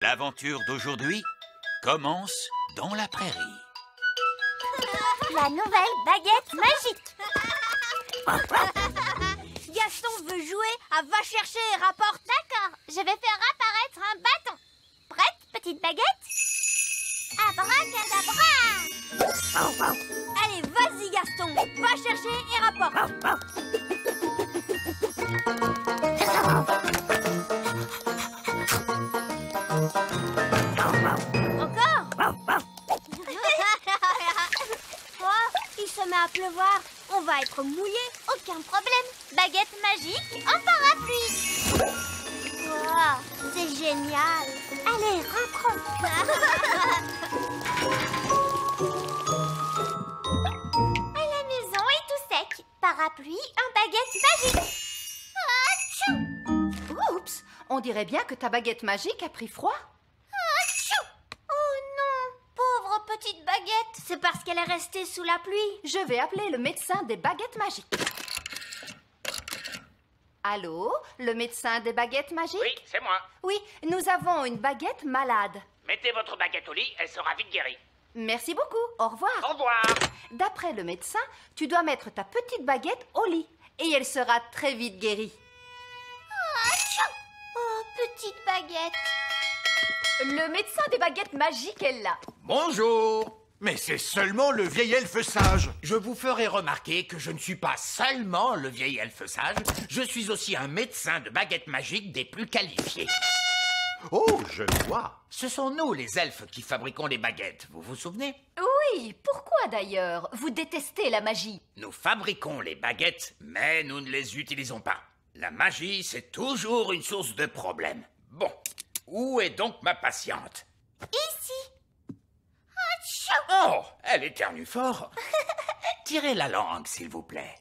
L'aventure d'aujourd'hui commence dans la prairie. La nouvelle baguette magique. Gaston veut jouer à va chercher et rapporte. D'accord, je vais faire apparaître un bâton. Prête, petite baguette? Abracadabra! Allez, vas-y Gaston, va chercher et rapporte. Encore? Oh, il se met à pleuvoir. On va être mouillé, aucun problème. Baguette magique en parapluie. Wow, c'est génial. Allez, rentrons. À la maison est tout sec. Parapluie en baguette magique. Achou! Oups, on dirait bien que ta baguette magique a pris froid. Achou! Oh non, pauvre petite baguette. C'est parce qu'elle est restée sous la pluie. Je vais appeler le médecin des baguettes magiques. Allô, le médecin des baguettes magiques? Oui, c'est moi. Oui, nous avons une baguette malade. Mettez votre baguette au lit, elle sera vite guérie. Merci beaucoup, au revoir. Au revoir. D'après le médecin, tu dois mettre ta petite baguette au lit et elle sera très vite guérie. Achou! Oh, petite baguette. Le médecin des baguettes magiques est là. Bonjour. Mais c'est seulement le vieil elfe sage. Je vous ferai remarquer que je ne suis pas seulement le vieil elfe sage, je suis aussi un médecin de baguettes magiques des plus qualifiés. Oh, je vois. Ce sont nous, les elfes, qui fabriquons les baguettes, vous vous souvenez? Oui, pourquoi d'ailleurs? Vous détestez la magie. Nous fabriquons les baguettes, mais nous ne les utilisons pas. La magie, c'est toujours une source de problèmes. Bon, où est donc ma patiente? Ici. Achou! Oh, elle éternue fort. Tirez la langue, s'il vous plaît.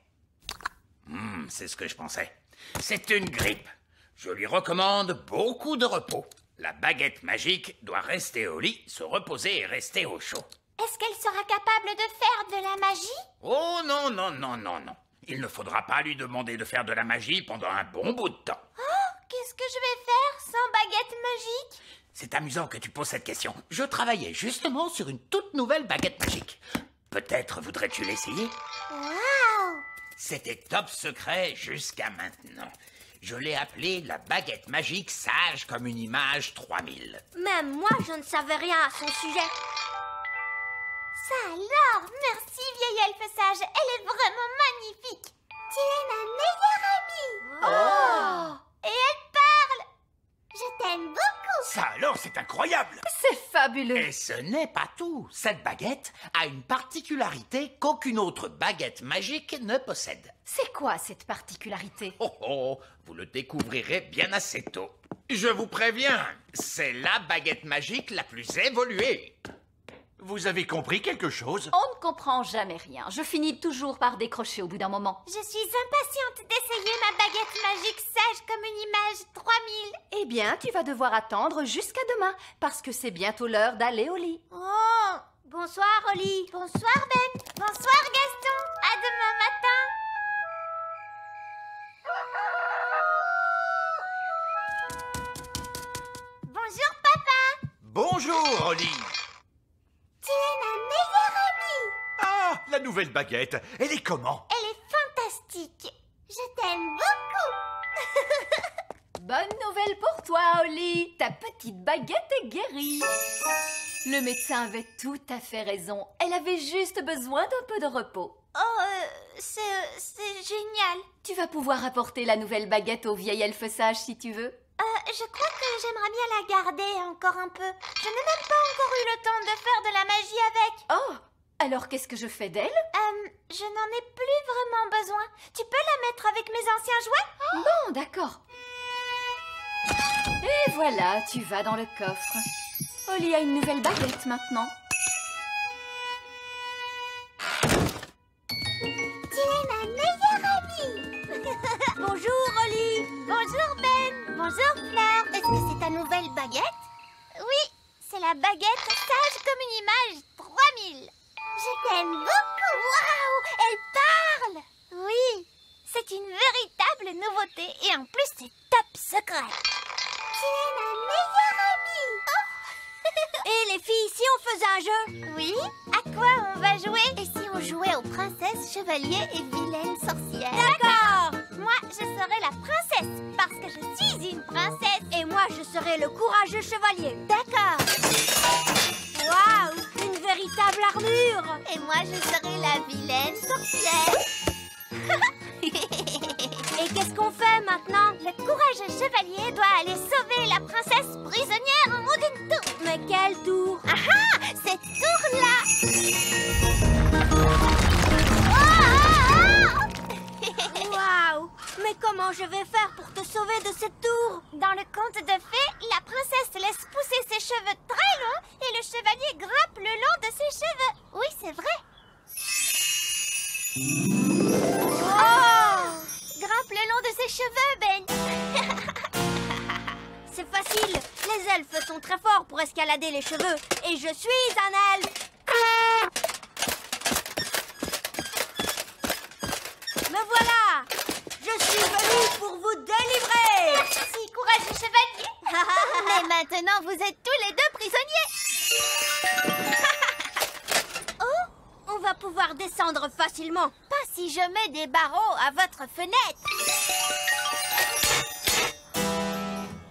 C'est ce que je pensais. C'est une grippe. Je lui recommande beaucoup de repos. La baguette magique doit rester au lit, se reposer et rester au chaud. Est-ce qu'elle sera capable de faire de la magie? Oh non, non, non, non, non. Il ne faudra pas lui demander de faire de la magie pendant un bon bout de temps. Oh, qu'est-ce que je vais faire sans baguette magique? C'est amusant que tu poses cette question. Je travaillais justement sur une toute nouvelle baguette magique. Peut-être voudrais-tu l'essayer? Waouh! C'était top secret jusqu'à maintenant. Je l'ai appelée la baguette magique sage comme une image 3000. Même moi, je ne savais rien à son sujet. Ça alors, merci vieille elfe sage, elle est vraiment magnifique. Tu es ma meilleure amie. Oh! Et elle parle. Je t'aime beaucoup. Ça alors, c'est incroyable. C'est fabuleux. Et ce n'est pas tout. Cette baguette a une particularité qu'aucune autre baguette magique ne possède. C'est quoi cette particularité? Oh oh, vous le découvrirez bien assez tôt. Je vous préviens, c'est la baguette magique la plus évoluée. Vous avez compris quelque chose? On ne comprend jamais rien. Je finis toujours par décrocher au bout d'un moment. Je suis impatiente d'essayer ma baguette magique sage comme une image 3000. Eh bien, tu vas devoir attendre jusqu'à demain, parce que c'est bientôt l'heure d'aller au lit. Oh! Bonsoir Oli. Bonsoir Ben. Bonsoir Gaston. À demain matin. Bonjour papa. Bonjour, Oli. Tu es ma meilleure amie. Ah, la nouvelle baguette. Elle est comment? Elle est fantastique. Je t'aime beaucoup. Bonne nouvelle pour toi, Oli. Ta petite baguette est guérie. Le médecin avait tout à fait raison. Elle avait juste besoin d'un peu de repos. Oh, c'est génial. Tu vas pouvoir apporter la nouvelle baguette au vieil elfe sage si tu veux. Je crois que j'aimerais bien la garder encore un peu. Je n'ai même pas encore eu le temps de faire de la magie avec. Oh, alors qu'est-ce que je fais d'elle? Je n'en ai plus vraiment besoin. Tu peux la mettre avec mes anciens jouets? Bon, d'accord. Et voilà, tu vas dans le coffre. Oli a une nouvelle baguette maintenant. Tu es ma meilleure amie. Bonjour Oli. Bonjour Ben. Bonjour Fleur. Est-ce que c'est ta nouvelle baguette? Oui, c'est la baguette sage comme une image 3000. Je t'aime beaucoup. Waouh, elle parle. Oui, c'est une véritable nouveauté et en plus c'est top secret. Tu es ma meilleure amie. Au Les filles, si on faisait un jeu? Oui. À quoi on va jouer? Et si on jouait aux princesses, chevaliers et vilaines sorcières? D'accord. Moi, je serai la princesse, parce que je suis une princesse. Et moi, je serai le courageux chevalier. D'accord. Waouh, une véritable armure. Et moi, je serai la vilaine sorcière. Et qu'est-ce qu'on fait maintenant? Le courageux chevalier doit aller sauver la princesse prisonnière en haut d'une tour. Mais quelle tour? Ah ah, cette tour-là. Waouh! Mais comment je vais faire pour te sauver de cette tour? Dans le conte de fées, la princesse laisse pousser ses cheveux très longs et le chevalier grimpe le long de ses cheveux. Oui, c'est vrai. Oh! Grimpe le long de ses cheveux, Ben. C'est facile. Les elfes sont très forts pour escalader les cheveux. Et je suis un elfe. Me voilà. Je suis venue pour vous délivrer. Merci, courageux chevalier. Mais maintenant, vous êtes tous les deux prisonniers. Oh, on va pouvoir descendre facilement. Pas si je mets des barreaux à votre fenêtre.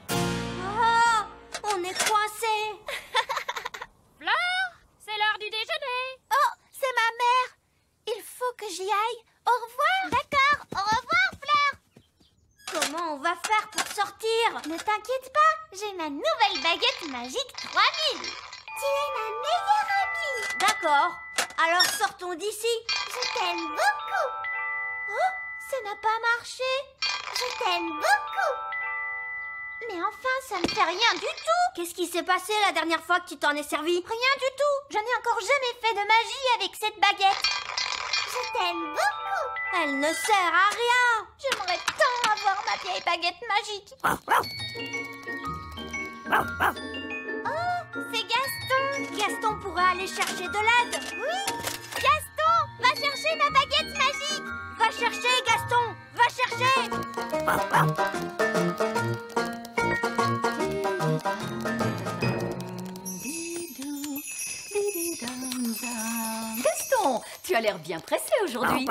Oh, on est coincés. Fleur, c'est l'heure du déjeuner. Oh, c'est ma mère. Il faut que j'y aille. Au revoir. D'accord, au revoir, Fleur. Comment on va faire pour sortir? Ne t'inquiète pas, j'ai ma nouvelle baguette magique 3000. Tu es ma meilleure amie. D'accord, alors sortons d'ici. Je t'aime beaucoup. Oh, ça n'a pas marché. Je t'aime beaucoup. Mais enfin, ça ne fait rien du tout. Qu'est-ce qui s'est passé la dernière fois que tu t'en es servi? Rien du tout. Je n'ai encore jamais fait de magie avec cette baguette. Je t'aime beaucoup. Elle ne sert à rien. J'aimerais tant avoir ma vieille baguette magique. Oh, c'est Gaston. Gaston pourrait aller chercher de l'aide. Oui. Gaston, va chercher ma baguette magique. Va chercher, Gaston. Va chercher. Gaston, tu as l'air bien pressé aujourd'hui.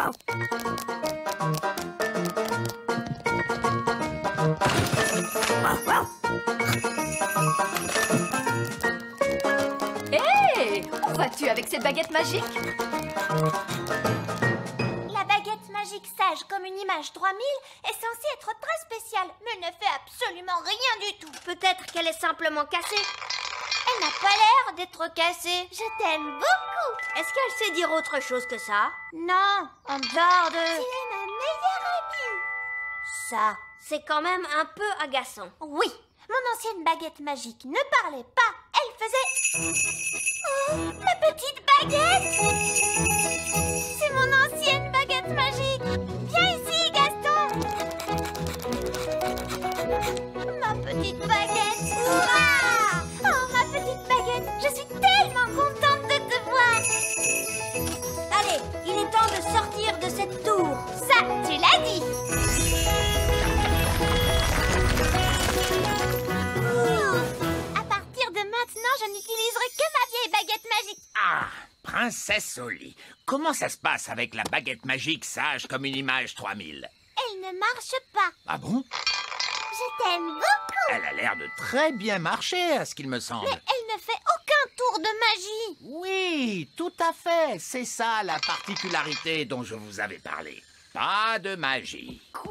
Hé, où vas-tu avec cette baguette magique? La baguette magique sage comme une image 3000 est censée être très spéciale, mais ne fait absolument rien du tout. Peut-être qu'elle est simplement cassée. Elle n'a pas l'air d'être cassée. Je t'aime beaucoup. Est-ce qu'elle sait dire autre chose que ça? Non, en dehors de... Tu es ma meilleure amie. Ça, c'est quand même un peu agaçant. Oui, mon ancienne baguette magique ne parlait pas. Elle faisait... Oh, ma petite baguette! C'est mon ancienne baguette magique. Viens ici, Gaston. Ma petite baguette. Ouah! Oh, ma petite baguette, je suis tellement contente de te voir. Allez, il est temps de sortir de cette tour. Ça, tu l'as dit. À partir de maintenant, je n'utiliserai que ma vieille baguette magique. Ah, princesse Oli, comment ça se passe avec la baguette magique sage comme une image 3000? Elle ne marche pas. Ah bon? Je t'aime beaucoup. Elle a l'air de très bien marcher, à ce qu'il me semble. Mais elle ne fait aucun tour de magie. Oui, tout à fait. C'est ça la particularité dont je vous avais parlé. Pas de magie. Quoi?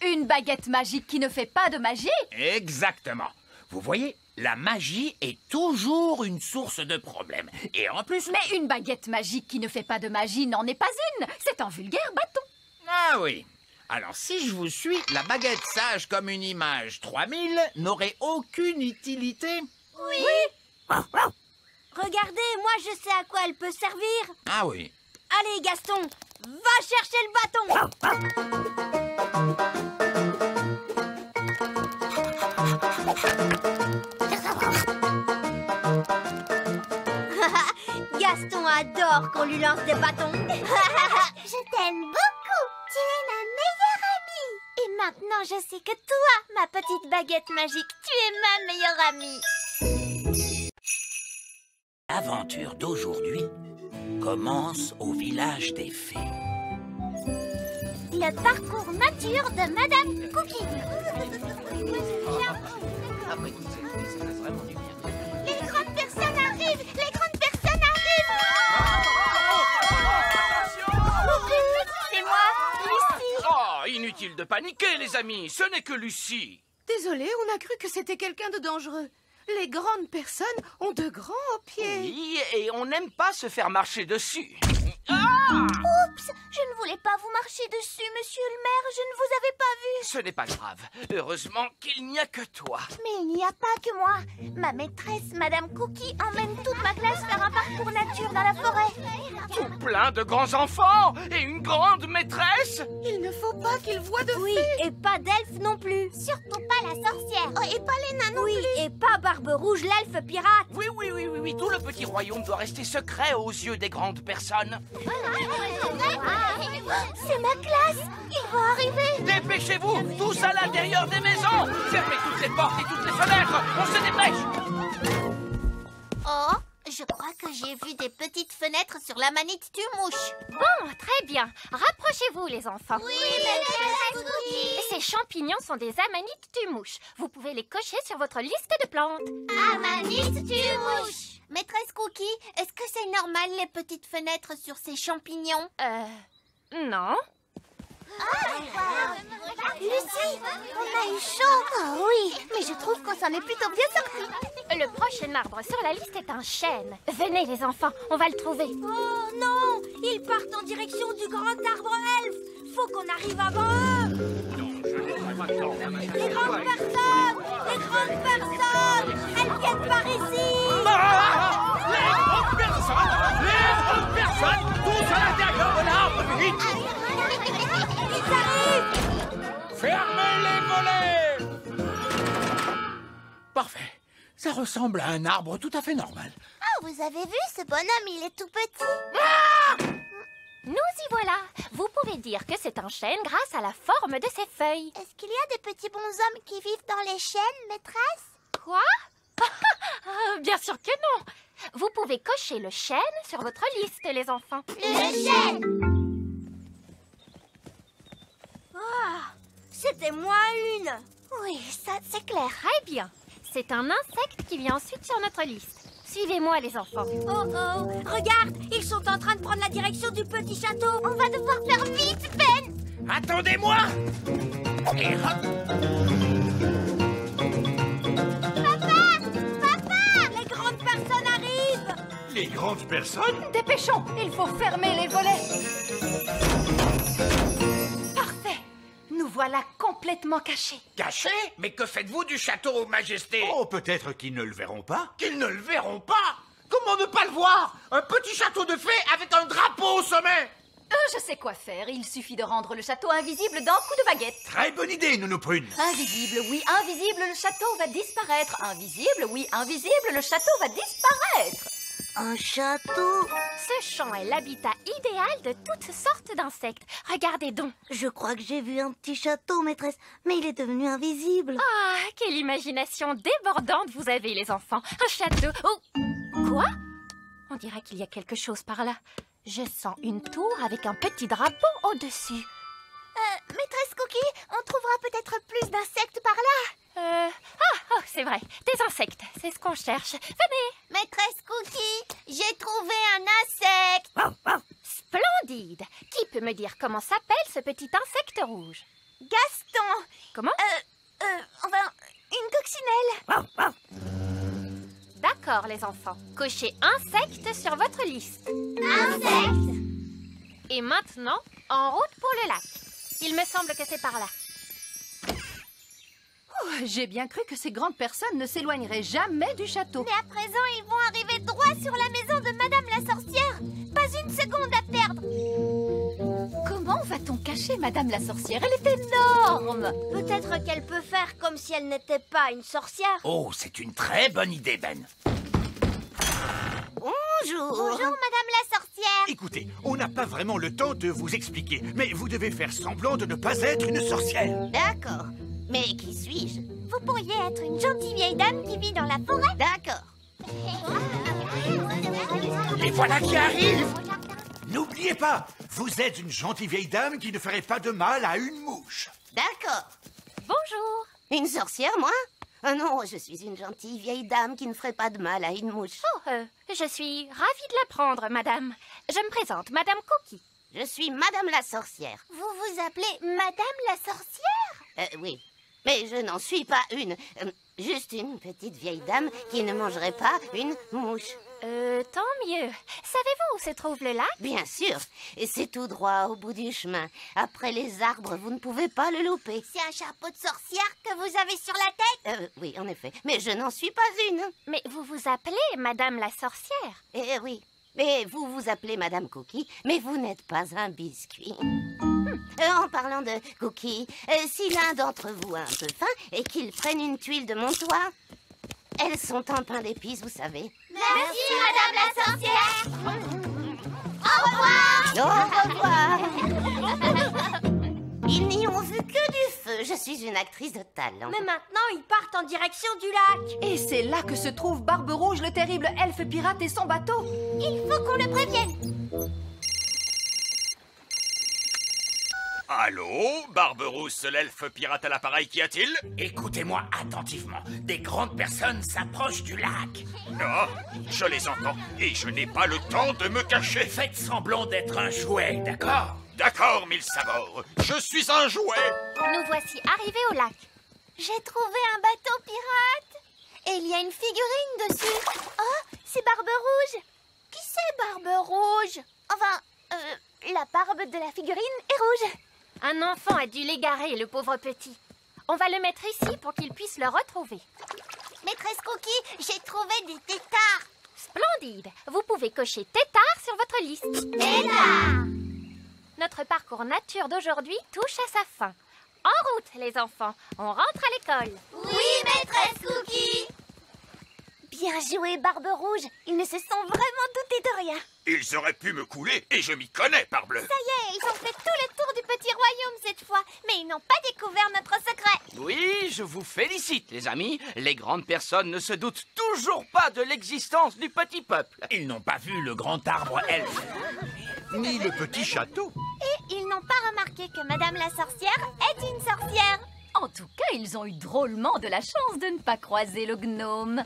Une baguette magique qui ne fait pas de magie? Exactement. Vous voyez, la magie est toujours une source de problèmes. Et en plus... Mais une baguette magique qui ne fait pas de magie n'en est pas une. C'est un vulgaire bâton. Ah oui. Alors, si je vous suis, la baguette sage comme une image 3000 n'aurait aucune utilité. Oui. Regardez, moi je sais à quoi elle peut servir. Ah oui. Allez, Gaston, va chercher le bâton. Gaston adore qu'on lui lance des bâtons. Je t'aime beaucoup. Tu es ma meilleure amie. Et maintenant, je sais que toi, ma petite baguette magique, tu es ma meilleure amie. L'aventure d'aujourd'hui commence au village des fées. Le parcours nature de Madame Cookie. Les grandes personnes arrivent! Les grandes personnes arrivent! C'est moi, Lucie! Oh, inutile de paniquer, les amis, ce n'est que Lucie. Désolé, on a cru que c'était quelqu'un de dangereux. Les grandes personnes ont de grands pieds. Oui, et on n'aime pas se faire marcher dessus. Oups! Je ne voulais pas vous marcher dessus, monsieur le maire. Je ne vous avais pas vu. Ce n'est pas grave. Heureusement qu'il n'y a que toi. Mais il n'y a pas que moi. Ma maîtresse, Madame Cookie, emmène toute ma classe faire un parcours nature dans la forêt. Tout plein de grands enfants et une grande maîtresse. Il ne faut pas qu'ils voient de Oui, fées. et pas d'elfe non plus. Surtout pas la sorcière. Oh, et pas les nains non plus. Oui, et pas Barbe Rouge, l'elfe pirate. Oui, tout le petit royaume doit rester secret aux yeux des grandes personnes. C'est ma classe. Ils vont arriver. Dépêchez-vous, tous à l'intérieur des maisons. Fermez toutes les portes et toutes les fenêtres. On se dépêche. Oh, je crois que j'ai vu des petites fenêtres sur la manite du mouche. Bon, très bien. Rapprochez-vous, les enfants. Oui, maîtresse Cookie. Ces champignons sont des amanites du mouche. Vous pouvez les cocher sur votre liste de plantes. Amanite du mouche. Maîtresse Cookie, est-ce que c'est normal les petites fenêtres sur ces champignons? Non. Lucie, on a eu chaud. Oh oui, mais je trouve qu'on s'en est plutôt bien sortis. Le prochain arbre sur la liste est un chêne. Venez, les enfants, on va le trouver. Oh non, ils partent en direction du grand arbre elfe. Faut qu'on arrive avant eux. Les grandes personnes, elles viennent par ici. Les grandes personnes, tous à l'intérieur de l'arbre, vite. Ils arrivent. Fermez les volets. Parfait. Ça ressemble à un arbre tout à fait normal. Ah, vous avez vu, ce bonhomme, il est tout petit. Nous y voilà. Vous pouvez dire que c'est un chêne grâce à la forme de ses feuilles. Est-ce qu'il y a des petits bonshommes qui vivent dans les chênes, maîtresse? Quoi? Bien sûr que non. Vous pouvez cocher le chêne sur votre liste, les enfants. Le chêne. Ah, c'était moi une. Oui, ça c'est clair. Très bien. C'est un insecte qui vient ensuite sur notre liste. Suivez-moi, les enfants. Oh oh, regarde, ils sont en train de prendre la direction du petit château. On va devoir faire vite, Ben. Attendez-moi! Et hop! Papa, les grandes personnes arrivent. Les grandes personnes? Dépêchons, il faut fermer les volets. Parfait. Nous voilà complètement cachés. Caché? Mais que faites-vous du château, Majesté? Oh, peut-être qu'ils ne le verront pas. Qu'ils ne le verront pas! Comment ne pas le voir? Un petit château de fées avec un drapeau au sommet! Je sais quoi faire. Il suffit de rendre le château invisible d'un coup de baguette. Très bonne idée, Nounou Prune. Invisible, oui, invisible, le château va disparaître. Invisible, oui, invisible, le château va disparaître. Un château? Ce champ est l'habitat idéal de toutes sortes d'insectes. Regardez donc. Je crois que j'ai vu un petit château, maîtresse, mais il est devenu invisible. Ah, quelle imagination débordante vous avez, les enfants. Un château. Oh, quoi? On dirait qu'il y a quelque chose par là. Je sens une tour avec un petit drapeau au-dessus. Maîtresse Cookie, on trouvera peut-être plus d'insectes par là. C'est vrai. Des insectes, c'est ce qu'on cherche. Venez. Maîtresse Cookie, j'ai trouvé un insecte. Splendide. Qui peut me dire comment s'appelle ce petit insecte rouge? Gaston. Comment? Enfin, une coccinelle. D'accord, les enfants. Cochez insecte sur votre liste. Insecte. Et maintenant, en route pour le lac. Il me semble que c'est par là. J'ai bien cru que ces grandes personnes ne s'éloigneraient jamais du château. Mais à présent, ils vont arriver droit sur la maison de Madame la sorcière. Pas une seconde à perdre. Comment va-t-on cacher Madame la sorcière? Elle est énorme. Peut-être qu'elle peut faire comme si elle n'était pas une sorcière. Oh, c'est une très bonne idée, Ben. Bonjour. Bonjour, Madame la sorcière. Écoutez, on n'a pas vraiment le temps de vous expliquer, mais vous devez faire semblant de ne pas être une sorcière. D'accord. Mais qui suis-je? Vous pourriez être une gentille vieille dame qui vit dans la forêt. D'accord. Les voilà qui arrivent. N'oubliez pas, vous êtes une gentille vieille dame qui ne ferait pas de mal à une mouche. D'accord. Bonjour. Une sorcière, moi? Oh non, je suis une gentille vieille dame qui ne ferait pas de mal à une mouche. Oh, je suis ravie de l'apprendre, madame. Je me présente, madame Cookie. Je suis Madame la sorcière. Vous vous appelez Madame la sorcière? Oui, mais je n'en suis pas une. Juste une petite vieille dame qui ne mangerait pas une mouche. Tant mieux. Savez-vous où se trouve le lac? Bien sûr, et c'est tout droit au bout du chemin. Après les arbres, vous ne pouvez pas le louper. C'est un chapeau de sorcière que vous avez sur la tête? Oui, en effet, mais je n'en suis pas une. Mais vous vous appelez madame la sorcière. Eh oui, mais vous vous appelez Madame Cookie, mais vous n'êtes pas un biscuit. En parlant de Cookie, si l'un d'entre vous a un peu faim et qu'il prenne une tuile de mon toit, elles sont en pain d'épices, vous savez. Merci, Madame la sorcière. Au revoir. Ils n'y ont vu que du feu. Je suis une actrice de talent. Mais maintenant, ils partent en direction du lac. Et c'est là que se trouve Barbe Rouge, le terrible elfe pirate et son bateau. Il faut qu'on le prévienne. Allô, Barberousse, l'elfe pirate à l'appareil, qu'y a-t-il? Écoutez-moi attentivement. Des grandes personnes s'approchent du lac. Ah, je les entends et je n'ai pas le temps de me cacher. Faites semblant d'être un jouet, d'accord? D'accord, mille sabords, je suis un jouet. Nous voici arrivés au lac. J'ai trouvé un bateau pirate. Et il y a une figurine dessus. Oh, c'est Barbe Rouge. Qui c'est Barbe Rouge? Enfin, la barbe de la figurine est rouge. Un enfant a dû l'égarer, le pauvre petit. On va le mettre ici pour qu'il puisse le retrouver. Maîtresse Cookie, j'ai trouvé des têtards. Splendide. Vous pouvez cocher tétard sur votre liste. Tétard. Notre parcours nature d'aujourd'hui touche à sa fin. En route, les enfants. On rentre à l'école. Oui, maîtresse Cookie. Bien joué, Barbe Rouge. Ils ne se sont vraiment doutés de rien. Ils auraient pu me couler et je m'y connais, parbleu. Ça y est, ils ont fait tout le tour du petit royaume cette fois. Mais ils n'ont pas découvert notre secret. Oui, je vous félicite, les amis. Les grandes personnes ne se doutent toujours pas de l'existence du petit peuple. Ils n'ont pas vu le grand arbre elfe. Ni le petit château. Et ils n'ont pas remarqué que Madame la sorcière est une sorcière. En tout cas, ils ont eu drôlement de la chance de ne pas croiser le gnome.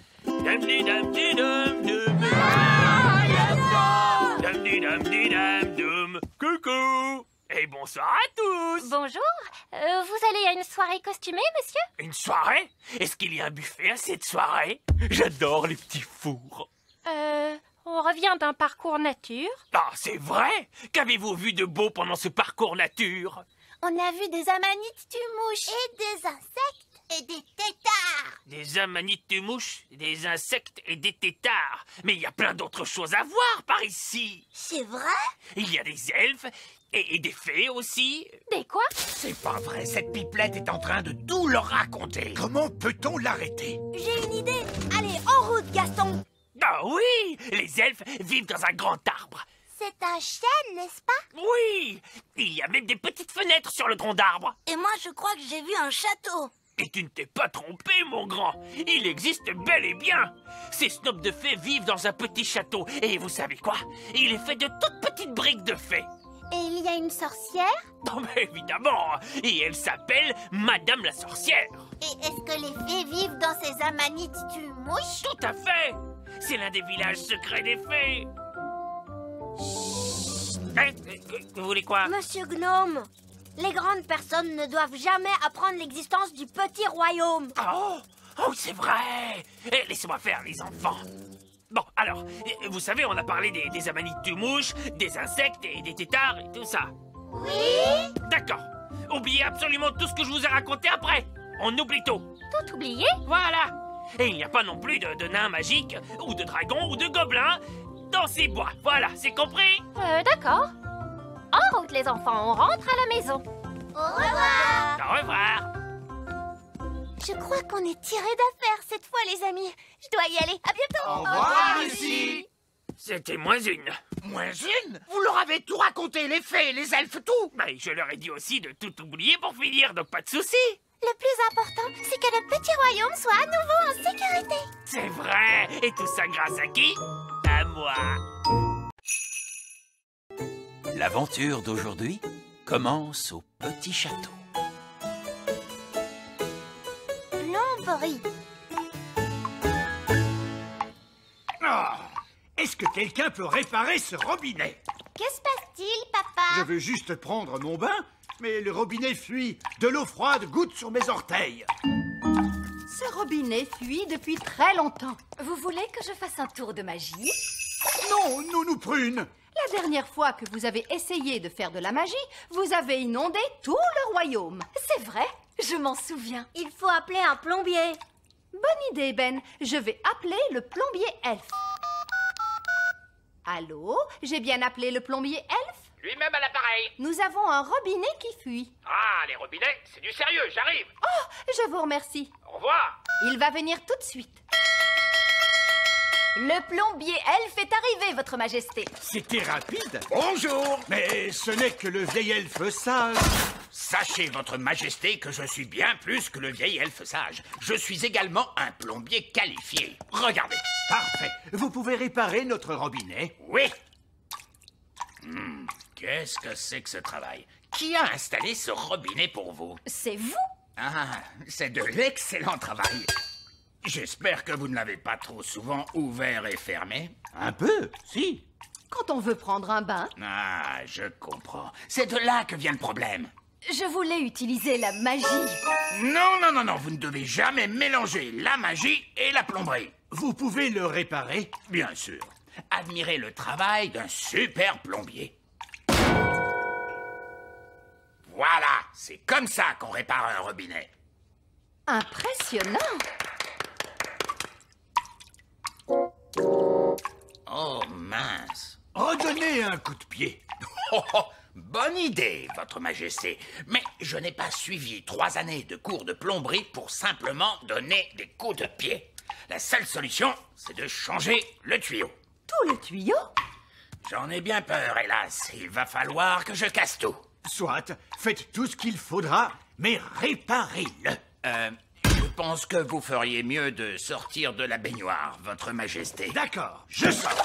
Coucou. Et bonsoir à tous. Bonjour. Vous allez à une soirée costumée, monsieur? Une soirée? Est-ce qu'il y a un buffet à cette soirée? J'adore les petits fours. On revient d'un parcours nature. Ah, c'est vrai? Qu'avez-vous vu de beau pendant ce parcours nature? On a vu des amanites mouches et des insectes et des têtards. Des amanites de mouches, des insectes et des têtards. Mais il y a plein d'autres choses à voir par ici. C'est vrai? Il y a des elfes et des fées aussi. Des quoi? C'est pas vrai, cette pipelette est en train de tout leur raconter. Comment peut-on l'arrêter? J'ai une idée. Allez, en route, Gaston. Ah oui, les elfes vivent dans un grand arbre. C'est un chêne, n'est-ce pas? Oui, il y a même des petites fenêtres sur le tronc d'arbre. Et moi, je crois que j'ai vu un château. Et tu ne t'es pas trompé, mon grand. Il existe bel et bien. Ces snobs de fées vivent dans un petit château. Et vous savez quoi? Il est fait de toutes petites briques de fées. Et il y a une sorcière? Non, mais évidemment. Et elle s'appelle Madame la sorcière. Et est-ce que les fées vivent dans ces amanites mouches? Tout à fait. C'est l'un des villages secrets des fées. Vous voulez quoi? Monsieur Gnome, les grandes personnes ne doivent jamais apprendre l'existence du petit royaume. Oh, c'est vrai. Laissez-moi faire, les enfants. Bon, alors, vous savez, on a parlé des amanites de mouches, des insectes et des têtards et tout ça. Oui? D'accord. Oubliez absolument tout ce que je vous ai raconté après. On oublie tout. Tout oublié? Voilà. Et il n'y a pas non plus de nains magiques, ou de dragons, ou de gobelins dans ces bois. Voilà, c'est compris? D'accord. En route, les enfants, on rentre à la maison. Au revoir. Au revoir. Je crois qu'on est tiré d'affaire cette fois, les amis. Je dois y aller. À bientôt. Au revoir, Lucie. C'était moins une. Moins une? Vous leur avez tout raconté, les fées, les elfes, tout. Mais je leur ai dit aussi de tout oublier pour finir, donc pas de soucis. Le plus important, c'est que le petit royaume soit à nouveau en sécurité. C'est vrai. Et tout ça grâce à qui? À moi. L'aventure d'aujourd'hui commence au petit château. Plomberie. Ah, est-ce que quelqu'un peut réparer ce robinet? Que se passe-t-il, papa? Je veux juste prendre mon bain, mais le robinet fuit. De l'eau froide goutte sur mes orteils. Ce robinet fuit depuis très longtemps. Vous voulez que je fasse un tour de magie? Non, nous prune. La dernière fois que vous avez essayé de faire de la magie, vous avez inondé tout le royaume. C'est vrai, je m'en souviens. Il faut appeler un plombier. Bonne idée, Ben. Je vais appeler le plombier elfe. Allô? J'ai bien appelé le plombier elfe? Lui-même à l'appareil. Nous avons un robinet qui fuit. Ah, les robinets, c'est du sérieux, j'arrive. Oh, je vous remercie. Au revoir. Il va venir tout de suite. Le plombier elfe est arrivé, votre majesté. C'était rapide. Bonjour. Mais ce n'est que le vieil elfe sage. Sachez, votre majesté, que je suis bien plus que le vieil elfe sage. Je suis également un plombier qualifié. Regardez. Parfait. Vous pouvez réparer notre robinet? Oui. Qu'est-ce que c'est que ce travail? Qui a installé ce robinet pour vous? C'est vous? Ah, c'est de l'excellent travail. J'espère que vous ne l'avez pas trop souvent ouvert et fermé. Un peu, si. Quand on veut prendre un bain, Ah, je comprends. C'est de là que vient le problème. je voulais utiliser la magie. Non, vous ne devez jamais mélanger la magie et la plomberie. Vous pouvez le réparer? Bien sûr. Admirez le travail d'un super plombier. Voilà, c'est comme ça qu'on répare un robinet. Impressionnant. Oh, mince. Redonnez un coup de pied. Bonne idée, votre majesté. Mais je n'ai pas suivi 3 années de cours de plomberie pour simplement donner des coups de pied. La seule solution, c'est de changer le tuyau. Tout le tuyau? J'en ai bien peur, hélas. Il va falloir que je casse tout. Soit, faites tout ce qu'il faudra, mais réparez-le. Je pense que vous feriez mieux de sortir de la baignoire, votre majesté. D'accord, je sors.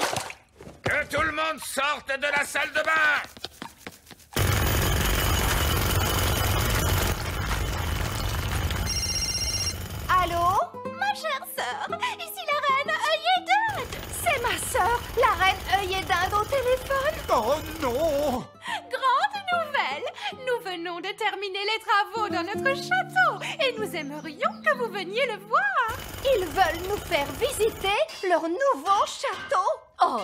Que tout le monde sorte de la salle de bain! Allô? Ma chère sœur, ici la reine œillet d'Inde. C'est ma sœur, la reine œillet d'Inde au téléphone. Oh non! Grande nouvelle! Nous venons de terminer les travaux dans notre château et nous aimerions que vous veniez le voir. Ils veulent nous faire visiter leur nouveau château. Oh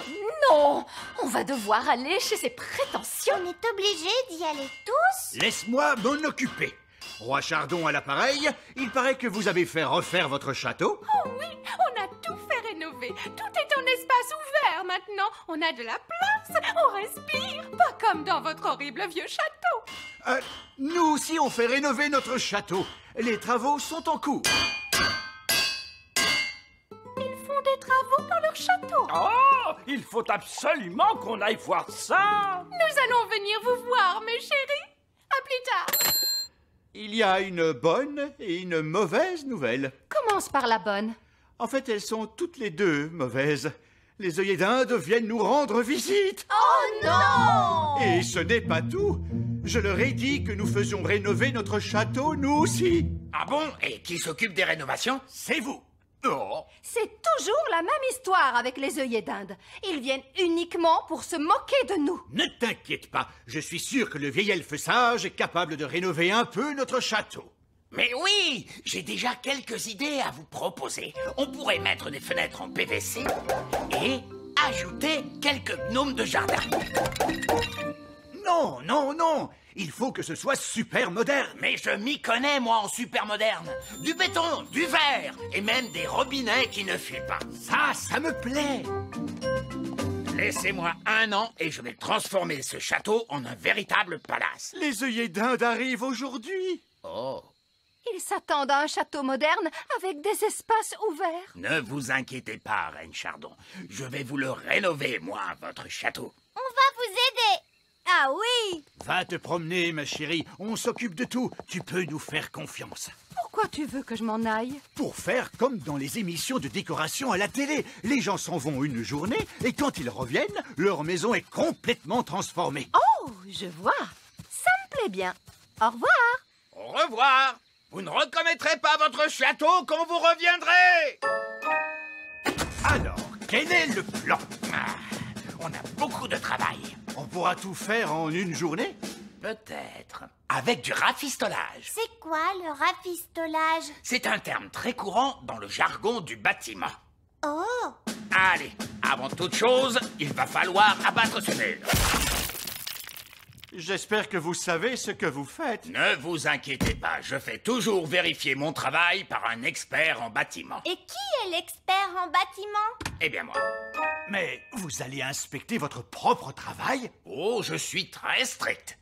non! On va devoir aller chez ces prétentieux. On est obligés d'y aller tous? Laisse-moi m'en occuper. Roi Chardon à l'appareil, il paraît que vous avez fait refaire votre château. Oh oui, on a tout fait rénover. Tout est en espace ouvert maintenant. On a de la place, on respire. Pas comme dans votre horrible vieux château. Nous aussi, on fait rénover notre château. Les travaux sont en cours. Ils font des travaux dans leur château. Oh, il faut absolument qu'on aille voir ça. Nous allons venir vous voir, mes chéris. À plus tard. Il y a une bonne et une mauvaise nouvelle. Commence par la bonne. En fait, elles sont toutes les deux mauvaises. Les œillets d'Inde viennent nous rendre visite. Oh non! Et ce n'est pas tout. Je leur ai dit que nous faisions rénover notre château, nous aussi. Ah bon? Et qui s'occupe des rénovations? C'est vous. Oh. C'est toujours la même histoire avec les œillets d'Inde. Ils viennent uniquement pour se moquer de nous. Ne t'inquiète pas, je suis sûr que le vieil elfe sage est capable de rénover un peu notre château. Mais oui, j'ai déjà quelques idées à vous proposer. On pourrait mettre des fenêtres en PVC et ajouter quelques gnomes de jardin. Non, il faut que ce soit super moderne. Mais je m'y connais, moi, en super moderne. Du béton, du verre et même des robinets qui ne fuient pas. Ça me plaît. Laissez-moi 1 an et je vais transformer ce château en un véritable palace. Les œillets d'Inde arrivent aujourd'hui. Oh. Ils s'attendent à un château moderne avec des espaces ouverts. Ne vous inquiétez pas, Reine Chardon. Je vais vous le rénover, moi, votre château. On va vous aider. Ah oui. Va te promener, ma chérie. On s'occupe de tout. Tu peux nous faire confiance. Pourquoi Pourquoi tu veux que je m'en aille? Pour faire comme dans les émissions de décoration à la télé. Les gens s'en vont une journée et quand ils reviennent, leur maison est complètement transformée. Oh, je vois. Ça me plaît bien. Au revoir. Au revoir. Vous ne recommettrez pas votre château quand vous reviendrez. Alors, quel est le plan? On a beaucoup de travail. On pourra tout faire en une journée? Peut-être. Avec du rafistolage. C'est quoi le rafistolage? C'est un terme très courant dans le jargon du bâtiment. Oh! Allez, avant toute chose, il va falloir abattre ce mur. J'espère que vous savez ce que vous faites. Ne vous inquiétez pas, je fais toujours vérifier mon travail par un expert en bâtiment. Et qui est l'expert en bâtiment? Eh bien moi. Mais vous allez inspecter votre propre travail? Oh, je suis très strict.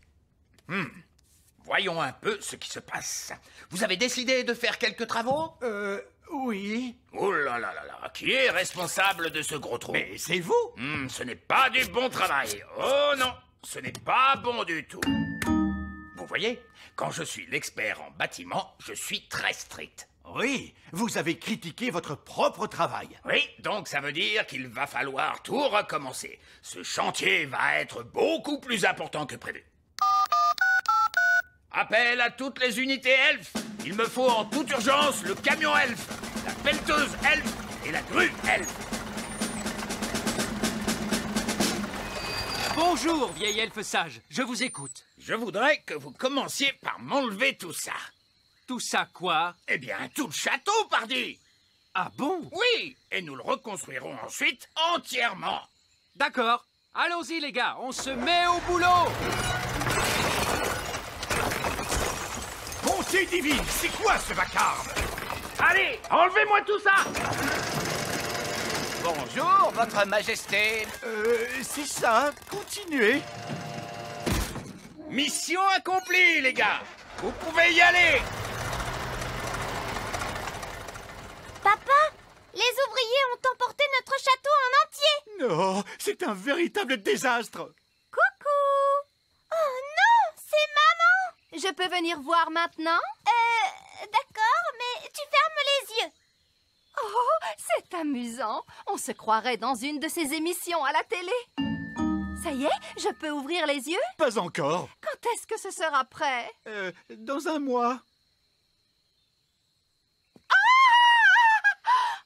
Voyons un peu ce qui se passe. Vous avez décidé de faire quelques travaux? Oui. Oh là là là là, qui est responsable de ce gros trou? Mais c'est vous. Ce n'est pas du bon travail. Oh non, ce n'est pas bon du tout. Vous voyez, quand je suis l'expert en bâtiment, je suis très strict. Oui, vous avez critiqué votre propre travail. Oui, donc ça veut dire qu'il va falloir tout recommencer. Ce chantier va être beaucoup plus important que prévu. Appel à toutes les unités elfes. Il me faut en toute urgence le camion elfe, la pelleteuse elfe et la grue elfe. Bonjour, vieil elfe sage. Je vous écoute. Je voudrais que vous commenciez par m'enlever tout ça. Tout ça quoi? Eh bien, tout le château, pardi. Ah bon? Oui, et nous le reconstruirons ensuite entièrement. D'accord. Allons-y, les gars. On se met au boulot. Bonté divine, c'est quoi ce vacarme? Allez, enlevez-moi tout ça. Bonjour, votre majesté. C'est ça, continuez. Mission accomplie, les gars. Vous pouvez y aller. Papa, les ouvriers ont emporté notre château en entier. Non, c'est un véritable désastre. Coucou. Oh non, c'est maman. Je peux venir voir maintenant? D'accord, mais tu fermes les yeux. Oh, c'est amusant. On se croirait dans une de ces émissions à la télé. Ça y est, je peux ouvrir les yeux? Pas encore. Quand est-ce que ce sera prêt? Dans un mois.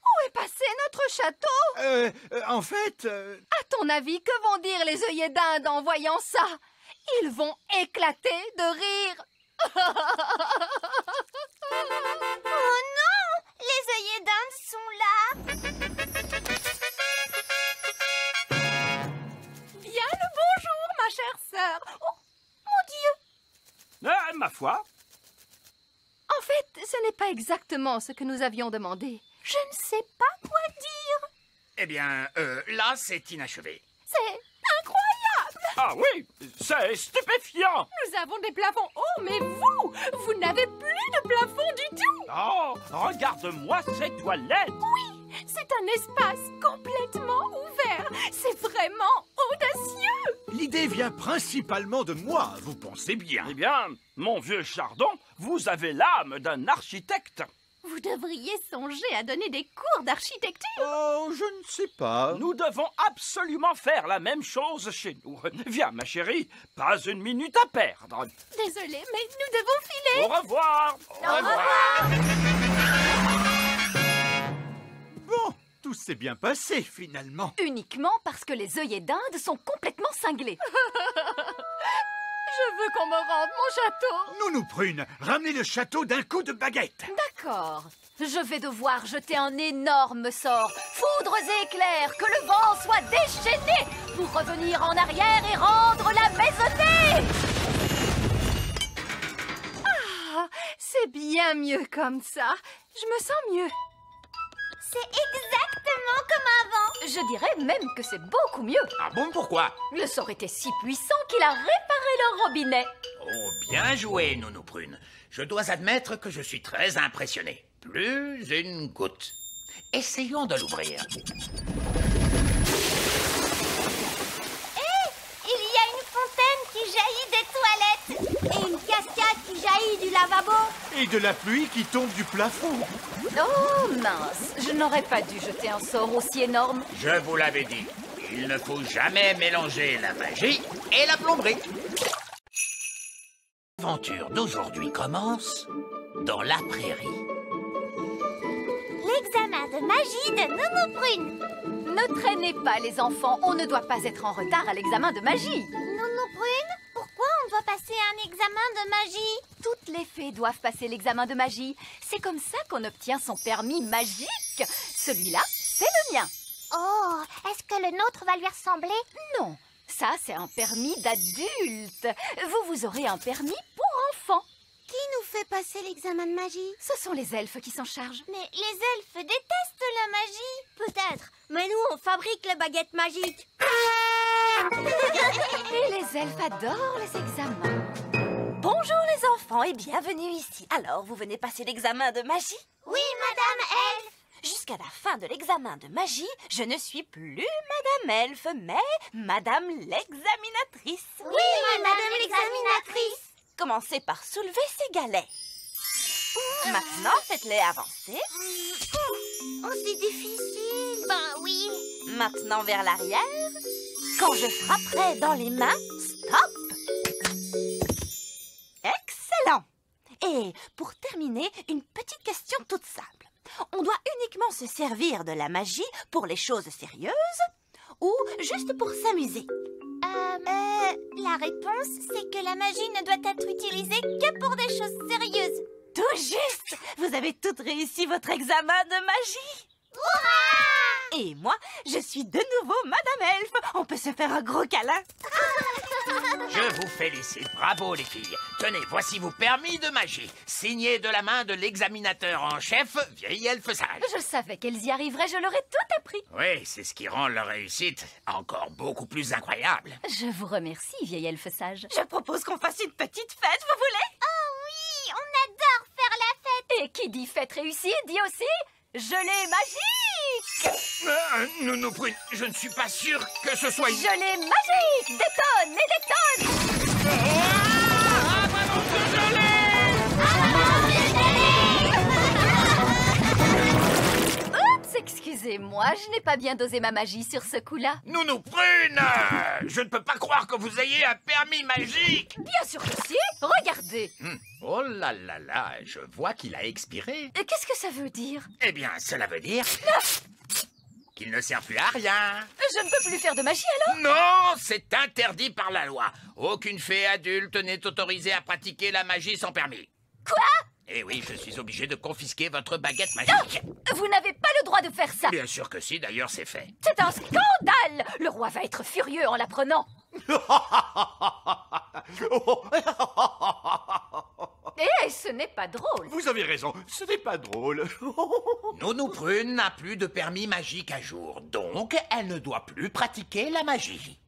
Où est passé notre château? En fait... À ton avis, que vont dire les œillets d'Inde en voyant ça? Ils vont éclater de rire. Oh non, les œillets d'Inde sont là. Bien le bonjour, ma chère sœur. Oh, mon Dieu. Ma foi. En fait, ce n'est pas exactement ce que nous avions demandé. Je ne sais pas quoi dire. Eh bien, là, c'est inachevé. C'est incroyable. Ah oui, c'est stupéfiant. Nous avons des plafonds hauts, mais vous n'avez plus de plafond du tout. Oh, regarde-moi ces toilettes. Oui, c'est un espace complètement ouvert. C'est vraiment audacieux. L'idée vient principalement de moi, vous pensez bien. Eh bien, mon vieux Chardon, vous avez l'âme d'un architecte. Vous devriez songer à donner des cours d'architecture. Oh, je ne sais pas. Nous devons absolument faire la même chose chez nous. Viens, ma chérie, pas une minute à perdre. Désolée, mais nous devons filer. Au revoir. Au revoir. Bon, tout s'est bien passé, finalement. Uniquement parce que les œillets d'Inde sont complètement cinglés. Je veux qu'on me rende mon château. Nounou Prune, ramenez le château d'un coup de baguette. D'accord. Je vais devoir jeter un énorme sort. Foudres et éclairs, que le vent soit déchaîné pour revenir en arrière et rendre la maisonnée. Ah, c'est bien mieux comme ça. Je me sens mieux. C'est exactement comme avant. Je dirais même que c'est beaucoup mieux. Ah bon, pourquoi? Le sort était si puissant qu'il a réparé le robinet. Oh, bien joué, Nounou Prune. Je dois admettre que je suis très impressionné. Plus une goutte. Essayons de l'ouvrir. Hé, il y a une fontaine qui jaillit des toilettes. Et une cascade qui jaillit du lavabo. Et de la pluie qui tombe du plafond. Oh mince, je n'aurais pas dû jeter un sort aussi énorme. Je vous l'avais dit, il ne faut jamais mélanger la magie et la plomberie. L'aventure d'aujourd'hui commence dans la prairie. L'examen de magie de Nounou Prune. Ne traînez pas les enfants, on ne doit pas être en retard à l'examen de magie. Nounou Prune, pourquoi on doit passer un examen de magie? Toutes les fées doivent passer l'examen de magie. C'est comme ça qu'on obtient son permis magique. Celui-là, c'est le mien. Oh, est-ce que le nôtre va lui ressembler? Non, ça c'est un permis d'adulte. Vous aurez un permis pour enfants. Qui nous fait passer l'examen de magie? Ce sont les elfes qui s'en chargent. Mais les elfes détestent la magie. Peut-être, mais nous on fabrique les baguettes magiques. Et les elfes adorent les examens. Bonjour les enfants et bienvenue ici. Alors, vous venez passer l'examen de magie? Oui, Madame Elfe. Jusqu'à la fin de l'examen de magie, je ne suis plus Madame Elfe, mais Madame l'examinatrice. Oui, Madame l'examinatrice. Commencez par soulever ces galets. Maintenant, faites-les avancer. Oh, c'est difficile. Ben oui. Maintenant vers l'arrière. Quand je frapperai dans les mains, stop. Excellent. Et pour terminer, une petite question toute simple. On doit uniquement se servir de la magie pour les choses sérieuses ou juste pour s'amuser? La réponse, c'est que la magie ne doit être utilisée que pour des choses sérieuses. Tout juste! Vous avez toutes réussi votre examen de magie! Hurrah! Et moi, je suis de nouveau Madame Elfe. On peut se faire un gros câlin. Je vous félicite, bravo les filles. Tenez, voici vos permis de magie, signés de la main de l'examinateur en chef, vieille elfe sage. Je savais qu'elles y arriveraient, je leur ai tout appris. Oui, c'est ce qui rend leur réussite encore beaucoup plus incroyable. Je vous remercie, vieille elfe sage. Je propose qu'on fasse une petite fête, vous voulez? Oh oui, on adore faire la fête. Et qui dit fête réussie, dit aussi gelée magique. Nounou Prune, je ne suis pas sûr que ce soit... Gelée magique, des tonnes et des tonnes. Oups, excusez-moi, je n'ai pas bien dosé ma magie sur ce coup-là. Nounou Prune, je ne peux pas croire que vous ayez un permis magique. Bien sûr que si, regardez. Oh là là là, je vois qu'il a expiré. Qu'est-ce que ça veut dire? Eh bien, cela veut dire... qu'il ne sert plus à rien. Je ne peux plus faire de magie alors? Non, c'est interdit par la loi. Aucune fée adulte n'est autorisée à pratiquer la magie sans permis. Quoi? Eh oui, je suis obligé de confisquer votre baguette magique. Non, vous n'avez pas le droit de faire ça. Bien sûr que si, d'ailleurs c'est fait. C'est un scandale. Le roi va être furieux en l'apprenant. Eh, ce n'est pas drôle. Vous avez raison, ce n'est pas drôle. Nounou Prune n'a plus de permis magique à jour, donc elle ne doit plus pratiquer la magie.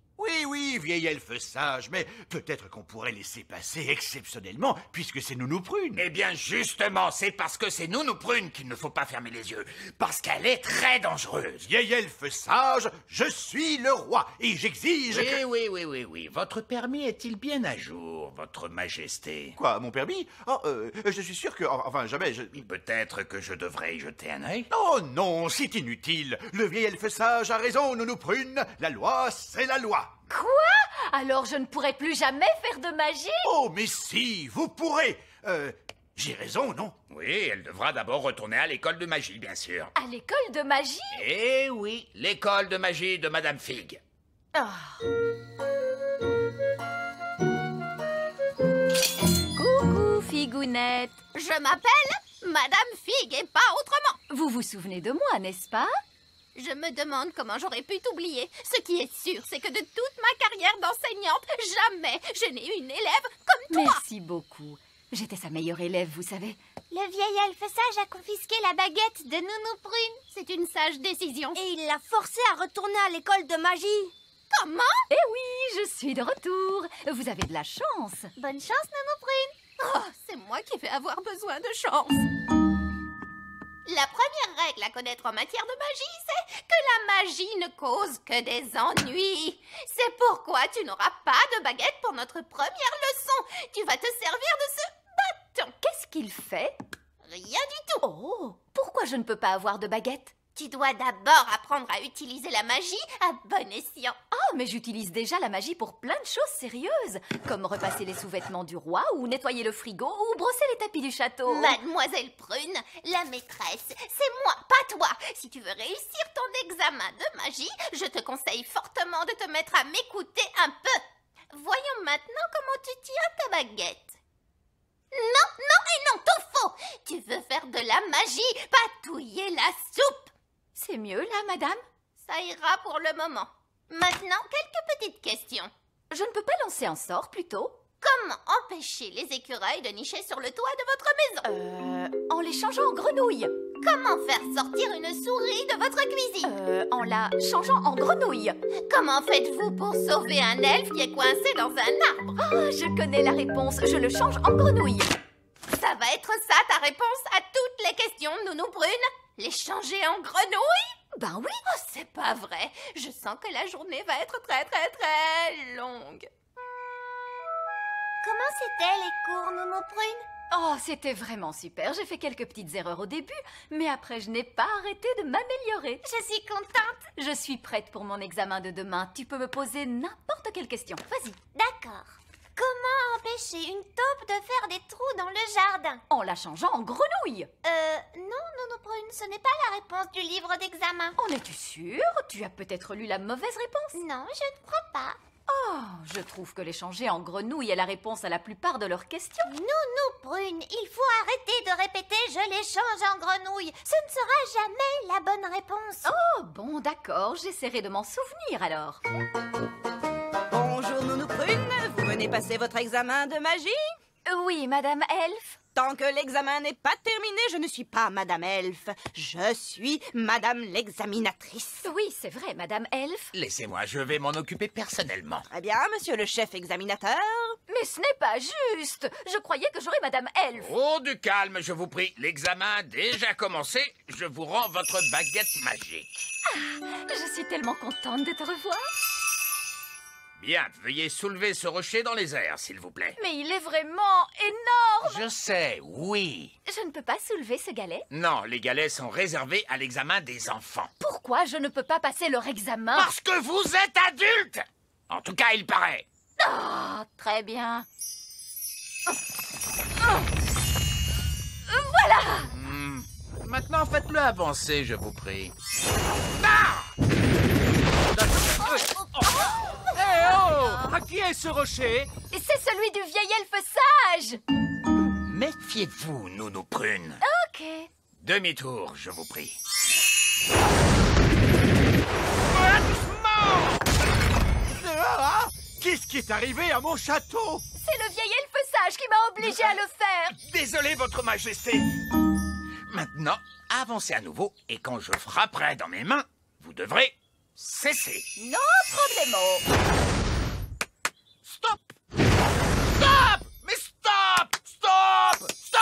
Oui, vieille elfe sage, mais peut-être qu'on pourrait laisser passer exceptionnellement, puisque c'est Nounou Prune. Eh bien, justement, c'est parce que c'est Nounou Prune qu'il ne faut pas fermer les yeux, parce qu'elle est très dangereuse. Vieille elfe sage, je suis le roi, et j'exige que... Oui. Votre permis est-il bien à jour, votre majesté? Quoi, mon permis? Oh, je suis sûr que... Enfin, jamais... Peut-être que je devrais y jeter un œil? Oh non, c'est inutile. Le vieil elfe sage a raison, Nounou Prune. La loi, c'est la loi. Quoi? Alors je ne pourrai plus jamais faire de magie? Oh, mais si, vous pourrez. J'ai raison, non? Oui, elle devra d'abord retourner à l'école de magie, bien sûr. À l'école de magie? Eh oui, l'école de magie de Madame Fig. Coucou, Figounette. Je m'appelle Madame Fig et pas autrement. Vous vous souvenez de moi, n'est-ce pas? Je me demande comment j'aurais pu t'oublier. Ce qui est sûr, c'est que de toute ma carrière d'enseignante, jamais je n'ai eu une élève comme toi. Merci beaucoup. J'étais sa meilleure élève, vous savez. Le vieil elfe sage a confisqué la baguette de Nounou Prune. C'est une sage décision. Et il l'a forcée à retourner à l'école de magie. Comment? Eh oui, je suis de retour. Vous avez de la chance. Bonne chance, Nounou Prune. Oh, c'est moi qui vais avoir besoin de chance. La première règle à connaître en matière de magie, c'est que la magie ne cause que des ennuis. C'est pourquoi tu n'auras pas de baguette pour notre première leçon. Tu vas te servir de ce Attends, qu'est-ce qu'il fait? Rien du tout. Oh, pourquoi je ne peux pas avoir de baguette? Tu dois d'abord apprendre à utiliser la magie à bon escient. Oh, mais j'utilise déjà la magie pour plein de choses sérieuses, comme repasser les sous-vêtements du roi, ou nettoyer le frigo, ou brosser les tapis du château. Mademoiselle Prune, la maîtresse, c'est moi, pas toi. Si tu veux réussir ton examen de magie, je te conseille fortement de te mettre à m'écouter un peu. Voyons maintenant comment tu tiens ta baguette. Non, non et non, tout faux. Tu veux faire de la magie, patouiller la soupe. C'est mieux là, madame? Ça ira pour le moment. Maintenant, quelques petites questions. Je ne peux pas lancer un sort, plutôt? Comment empêcher les écureuils de nicher sur le toit de votre maison? En les changeant en grenouilles. Comment faire sortir une souris de votre cuisine? En la changeant en grenouille. Comment faites-vous pour sauver un elfe qui est coincé dans un arbre? Oh, je connais la réponse, je le change en grenouille. Ça va être ça ta réponse à toutes les questions, Nounou Prune? Les changer en grenouille? Ben oui. Oh, c'est pas vrai. Je sens que la journée va être très très très longue. Comment c'était les cours, Nounou Prune? Oh, c'était vraiment super. J'ai fait quelques petites erreurs au début, mais après je n'ai pas arrêté de m'améliorer. Je suis contente. Je suis prête pour mon examen de demain. Tu peux me poser n'importe quelle question. Vas-y. D'accord. Comment empêcher une taupe de faire des trous dans le jardin? En la changeant en grenouille. Non, Nounou Prune, ce n'est pas la réponse du livre d'examen. En es-tu sûre? Tu as peut-être lu la mauvaise réponse. Non, je ne crois pas. Oh, je trouve que les changer en grenouille est la réponse à la plupart de leurs questions. Nounou Prune, il faut arrêter de répéter « je les change en grenouille ». Ce ne sera jamais la bonne réponse. Oh, bon, d'accord, j'essaierai de m'en souvenir alors. Bonjour Nounou Prune, vous venez passer votre examen de magie? Oui, Madame Elfe. Tant que l'examen n'est pas terminé, je ne suis pas Madame Elfe. Je suis Madame l'examinatrice. Oui, c'est vrai, Madame Elfe. Laissez-moi, je vais m'en occuper personnellement. Très bien, monsieur le chef examinateur. Mais ce n'est pas juste. Je croyais que j'aurais Madame Elfe. Oh, du calme, je vous prie. L'examen a déjà commencé. Je vous rends votre baguette magique. Ah, je suis tellement contente de te revoir. Bien, veuillez soulever ce rocher dans les airs, s'il vous plaît. Mais il est vraiment énorme. Je sais, oui. Je ne peux pas soulever ce galet. Non, les galets sont réservés à l'examen des enfants. Pourquoi je ne peux pas passer leur examen? Parce que vous êtes adulte. En tout cas, il paraît. Oh, très bien. Voilà. Maintenant, faites-le avancer, je vous prie. À qui est ce rocher? C'est celui du vieil elfe sage. Méfiez-vous, Nounou Prune. Ok. Demi-tour, je vous prie. Qu'est-ce qui est arrivé à mon château? C'est le vieil elfe sage qui m'a obligé à le faire. Désolé, Votre Majesté. Maintenant, avancez à nouveau, et quand je frapperai dans mes mains, vous devrez cesser. No problemo. Stop! Stop! Mais stop! Stop! Stop!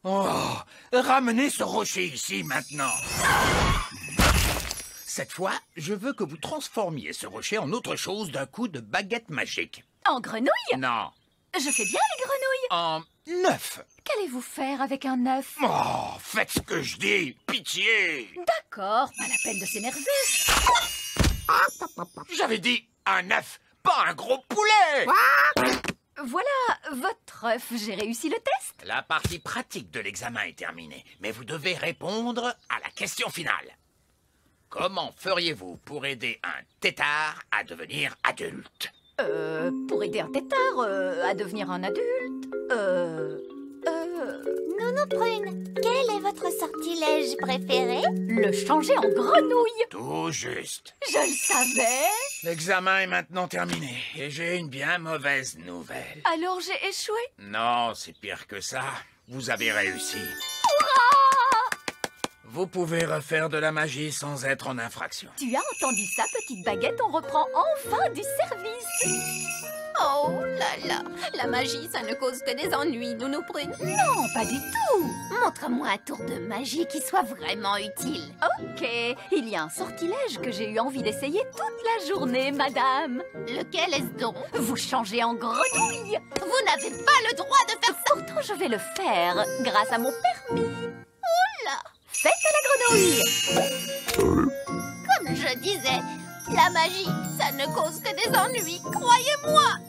Oh, ramenez ce rocher ici maintenant. Cette fois, je veux que vous transformiez ce rocher en autre chose d'un coup de baguette magique. En grenouille? Non. Je fais bien les grenouilles. En œuf. Qu'allez-vous faire avec un œuf? Oh, faites ce que je dis. Pitié. D'accord, pas la peine de s'énerver. J'avais dit un œuf, pas un gros poulet. Voilà, votre œuf, j'ai réussi le test. La partie pratique de l'examen est terminée, mais vous devez répondre à la question finale. Comment feriez-vous pour aider un tétard à devenir adulte? Pour aider un tétard à devenir un adulte, Nounou Prune, quel est votre sortilège préféré? Le changer en grenouille. Tout juste. Je le savais. L'examen est maintenant terminé et j'ai une bien mauvaise nouvelle. Alors j'ai échoué? Non, c'est pire que ça. Vous avez réussi. Hurrah! Vous pouvez refaire de la magie sans être en infraction. Tu as entendu ça, petite baguette? On reprend enfin du service. Oh là là, la magie, ça ne cause que des ennuis, Nounou Prune. Non, pas du tout. Montre-moi un tour de magie qui soit vraiment utile. Ok, il y a un sortilège que j'ai eu envie d'essayer toute la journée, madame. Lequel est-ce donc? Vous changez en grenouille. Vous n'avez pas le droit de faire ça. Pourtant, je vais le faire grâce à mon permis. Oula! Faites à la grenouille. Comme je disais, la magie, ça ne cause que des ennuis, croyez-moi.